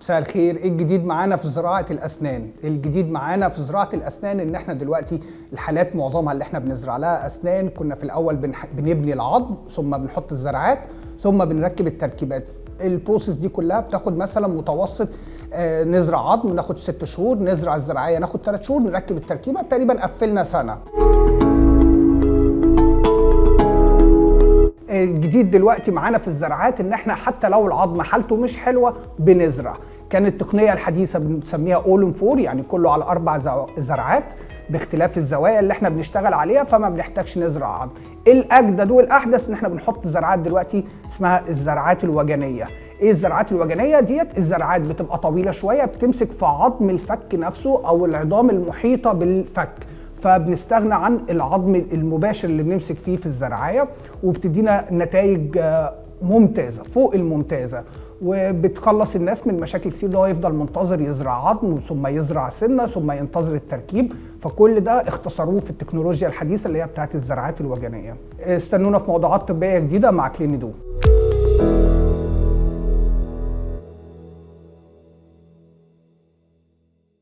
مساء الخير. ايه الجديد معانا في زراعة الأسنان؟ الجديد معانا في زراعة الأسنان ان احنا دلوقتي الحالات معظمها اللي احنا بنزرع لها أسنان كنا في الأول بنبني العظم، ثم بنحط الزرعات، ثم بنركب التركيبات. البروسيس دي كلها بتاخد مثلا متوسط نزرع عظم ناخد 6 شهور، نزرع الزراعية ناخد 3 شهور، نركب التركيبة تقريبا قفلنا سنة. الجديد دلوقتي معانا في الزراعات ان احنا حتى لو العظم حالته مش حلوه بنزرع. كانت التقنيه الحديثه بنسميها اول 4، يعني كله على 4 زرعات باختلاف الزوايا اللي احنا بنشتغل عليها، فما بنحتاجش نزرع عظم. الاجدد والاحدث ان احنا بنحط زرعات دلوقتي اسمها الزرعات الوجنيه. ايه الزرعات الوجنيه ديت؟ الزرعات بتبقى طويله شويه بتمسك في عظم الفك نفسه او العظام المحيطه بالفك، فبنستغنى عن العظم المباشر اللي بنمسك فيه في الزراعية، وبتدينا نتائج ممتازة فوق الممتازة، وبتخلص الناس من مشاكل كتير. ده هو يفضل منتظر يزرع عظم ثم يزرع سنة ثم ينتظر التركيب، فكل ده اختصروه في التكنولوجيا الحديثة اللي هي بتاعت الزراعات الوجنية. استنونا في موضوعات طبية جديدة مع كلينيدو.